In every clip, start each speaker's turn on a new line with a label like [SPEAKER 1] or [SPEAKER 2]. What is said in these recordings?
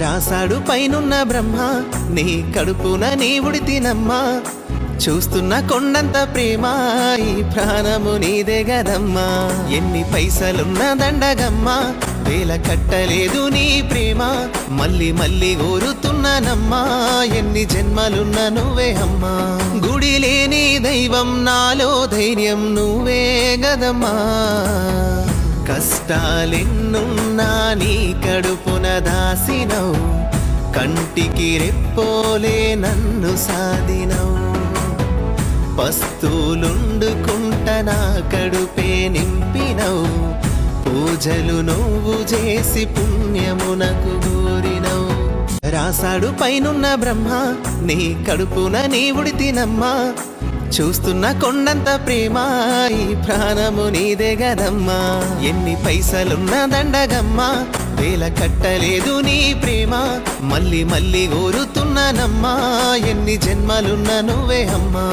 [SPEAKER 1] రాసాడు పైనున్న బ్రహ్మ, నీ కడుపున నీ ఉడితినమ్మా. చూస్తున్న కొండంత ప్రేమ, ఈ ప్రాణము నీదే గదమ్మా. ఎన్ని పైసలున్న దండగమ్మా, వేల కట్టలేదు నీ ప్రేమ. మళ్ళీ మళ్ళీ కోరుతున్నానమ్మా, ఎన్ని జన్మలున్న నువ్వే అమ్మా. గుడి లేని దైవం నాలో ధైర్యం నువ్వే గదమ్మా. కష్టాలెన్నున్నా నీ కడుపున దాసినవు, కంటికి రెప్పోలే నన్ను సాధినవు. పస్తులుండుకుంట నా కడుపే నింపినవు, పూజలు నువ్వు చేసి పుణ్యమునకు గోరినవు. రాసాడు పైనున్న బ్రహ్మ, నీ కడుపున నీ ఉడితినమ్మా. చూస్తున్న కొండంత ప్రేమ, ఈ ప్రాణము నీదే గదమ్మా. ఎన్ని పైసలున్న దండగమ్మా, వేల కట్టలేదు నీ ప్రేమ. మళ్ళీ మళ్ళీ కోరుతున్నానమ్మా, ఎన్ని జన్మలున్న నువ్వే అమ్మా.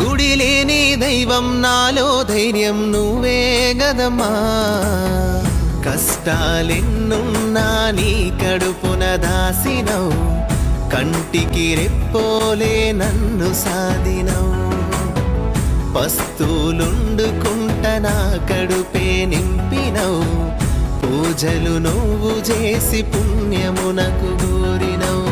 [SPEAKER 1] గుడి లేని దైవం నాలో ధైర్యం నువ్వే గదమ్మా. కష్టాలెన్నున్నా నీ కడుపున దాసినవు, కంటికి రెప్పోలే నన్ను సాధినవు. పస్తులుండుకుంట నా కడుపే నింపినవు, పూజలు నువ్వు చేసి పుణ్యమునకు గోరినవు.